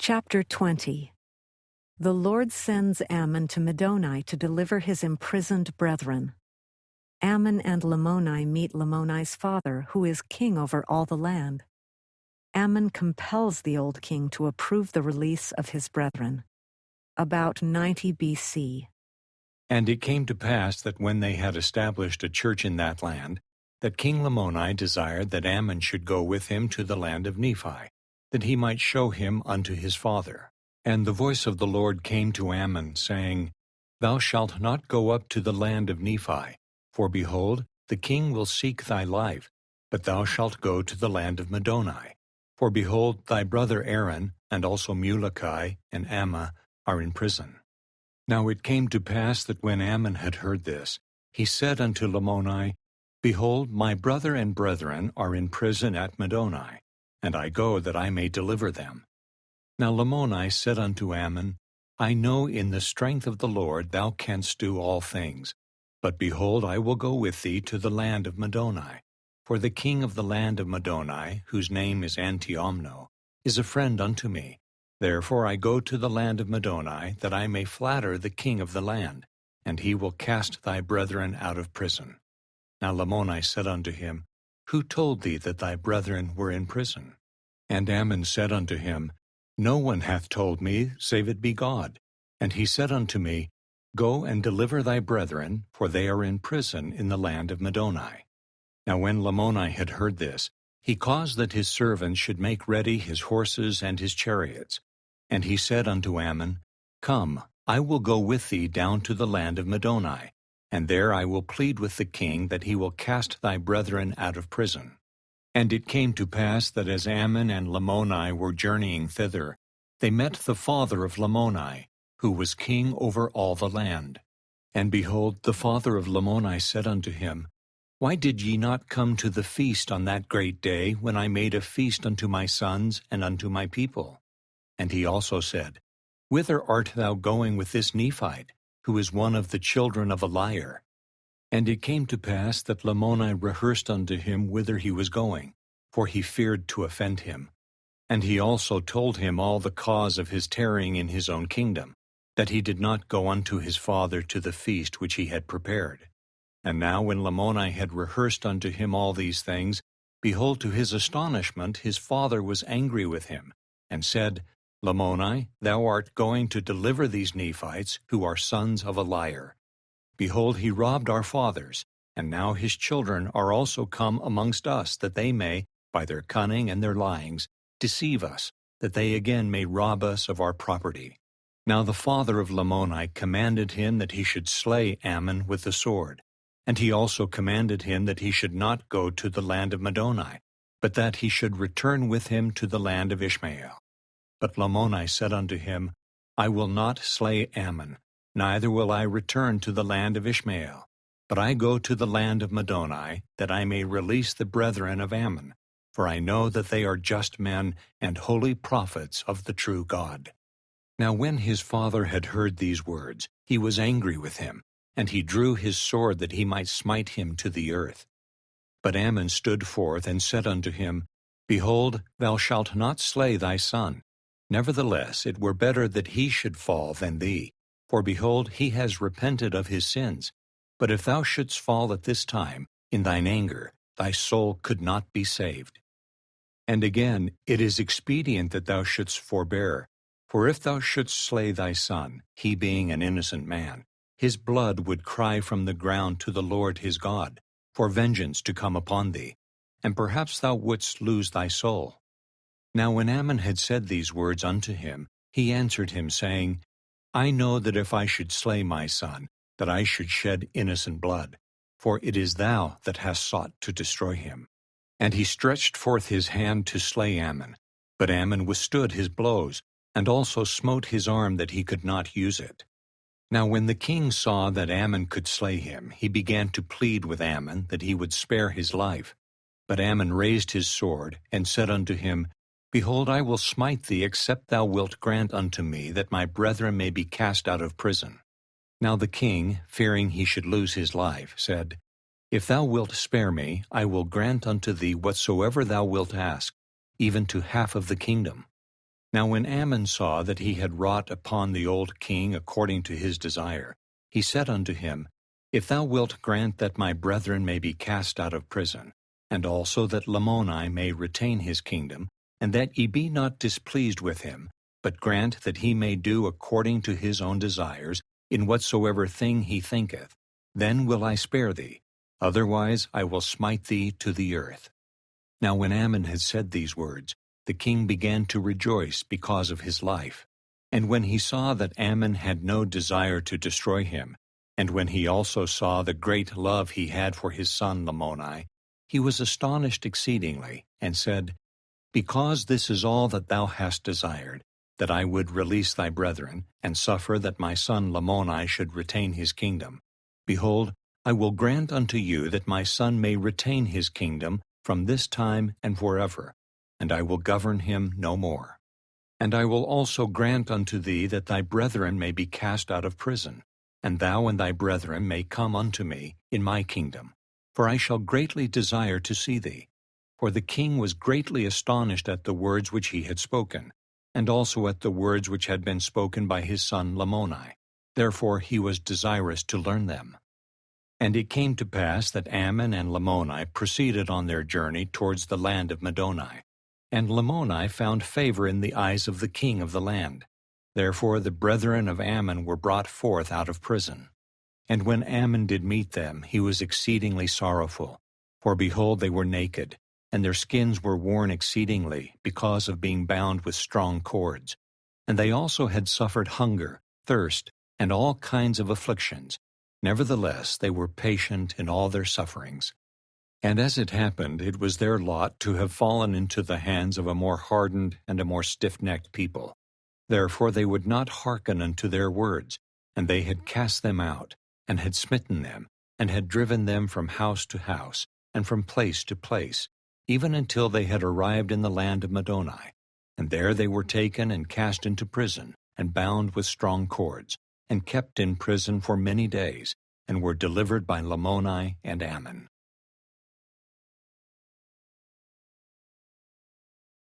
Chapter 20. The Lord sends Ammon to Middoni to deliver his imprisoned brethren. Ammon and Lamoni meet Lamoni's father, who is king over all the land. Ammon compels the old king to approve the release of his brethren. About 90 B.C. And it came to pass that when they had established a church in that land, that King Lamoni desired that Ammon should go with him to the land of Nephi, that he might show him unto his father. And the voice of the Lord came to Ammon, saying, Thou shalt not go up to the land of Nephi, for behold, the king will seek thy life, but thou shalt go to the land of Middoni. For behold, thy brother Aaron, and also Mulochi and Alma, are in prison. Now it came to pass that when Ammon had heard this, he said unto Lamoni, Behold, my brother and brethren are in prison at Middoni, and I go that I may deliver them. Now Lamoni said unto Ammon, I know in the strength of the Lord thou canst do all things. But behold, I will go with thee to the land of Middoni. For the king of the land of Middoni, whose name is Antiomno, is a friend unto me. Therefore I go to the land of Middoni, that I may flatter the king of the land, and he will cast thy brethren out of prison. Now Lamoni said unto him, Who told thee that thy brethren were in prison? And Ammon said unto him, No one hath told me, save it be God. And he said unto me, Go and deliver thy brethren, for they are in prison in the land of Middoni. Now when Lamoni had heard this, he caused that his servants should make ready his horses and his chariots. And he said unto Ammon, Come, I will go with thee down to the land of Middoni, and there I will plead with the king that he will cast thy brethren out of prison. And it came to pass that as Ammon and Lamoni were journeying thither, they met the father of Lamoni, who was king over all the land. And behold, the father of Lamoni said unto him, Why did ye not come to the feast on that great day, when I made a feast unto my sons and unto my people? And he also said, Whither art thou going with this Nephite, who is one of the children of a liar? And it came to pass that Lamoni rehearsed unto him whither he was going, for he feared to offend him. And he also told him all the cause of his tarrying in his own kingdom, that he did not go unto his father to the feast which he had prepared. And now when Lamoni had rehearsed unto him all these things, behold, to his astonishment his father was angry with him, and said, Lamoni, thou art going to deliver these Nephites, who are sons of a liar. Behold, he robbed our fathers, and now his children are also come amongst us, that they may, by their cunning and their lyings, deceive us, that they again may rob us of our property. Now the father of Lamoni commanded him that he should slay Ammon with the sword, and he also commanded him that he should not go to the land of Middoni, but that he should return with him to the land of Ishmael. But Lamoni said unto him, I will not slay Ammon, neither will I return to the land of Ishmael, but I go to the land of Middoni, that I may release the brethren of Ammon, for I know that they are just men and holy prophets of the true God. Now when his father had heard these words, he was angry with him, and he drew his sword that he might smite him to the earth. But Ammon stood forth and said unto him, Behold, thou shalt not slay thy son. Nevertheless, it were better that he should fall than thee, for behold, he has repented of his sins. But if thou shouldst fall at this time, in thine anger, thy soul could not be saved. And again, it is expedient that thou shouldst forbear, for if thou shouldst slay thy son, he being an innocent man, his blood would cry from the ground to the Lord his God, for vengeance to come upon thee, and perhaps thou wouldst lose thy soul. Now when Ammon had said these words unto him, he answered him, saying, I know that if I should slay my son, that I should shed innocent blood, for it is thou that hast sought to destroy him. And he stretched forth his hand to slay Ammon, but Ammon withstood his blows, and also smote his arm that he could not use it. Now when the king saw that Ammon could slay him, he began to plead with Ammon that he would spare his life. But Ammon raised his sword, and said unto him, Behold, I will smite thee, except thou wilt grant unto me that my brethren may be cast out of prison. Now the king, fearing he should lose his life, said, If thou wilt spare me, I will grant unto thee whatsoever thou wilt ask, even to half of the kingdom. Now when Ammon saw that he had wrought upon the old king according to his desire, he said unto him, If thou wilt grant that my brethren may be cast out of prison, and also that Lamoni may retain his kingdom, and that ye be not displeased with him, but grant that he may do according to his own desires, in whatsoever thing he thinketh, then will I spare thee, otherwise I will smite thee to the earth. Now when Ammon had said these words, the king began to rejoice because of his life. And when he saw that Ammon had no desire to destroy him, and when he also saw the great love he had for his son Lamoni, he was astonished exceedingly, and said, Because this is all that thou hast desired, that I would release thy brethren, and suffer that my son Lamoni should retain his kingdom, behold, I will grant unto you that my son may retain his kingdom from this time and forever, and I will govern him no more. And I will also grant unto thee that thy brethren may be cast out of prison, and thou and thy brethren may come unto me in my kingdom, for I shall greatly desire to see thee. For the king was greatly astonished at the words which he had spoken, and also at the words which had been spoken by his son Lamoni. Therefore he was desirous to learn them. And it came to pass that Ammon and Lamoni proceeded on their journey towards the land of Middoni. And Lamoni found favor in the eyes of the king of the land. Therefore the brethren of Ammon were brought forth out of prison. And when Ammon did meet them, he was exceedingly sorrowful. For behold, they were naked, and their skins were worn exceedingly, because of being bound with strong cords. And they also had suffered hunger, thirst, and all kinds of afflictions. Nevertheless, they were patient in all their sufferings. And as it happened, it was their lot to have fallen into the hands of a more hardened and a more stiff-necked people. Therefore they would not hearken unto their words, and they had cast them out, and had smitten them, and had driven them from house to house, and from place to place, even until they had arrived in the land of Middoni. And there they were taken and cast into prison, and bound with strong cords, and kept in prison for many days, and were delivered by Lamoni and Ammon.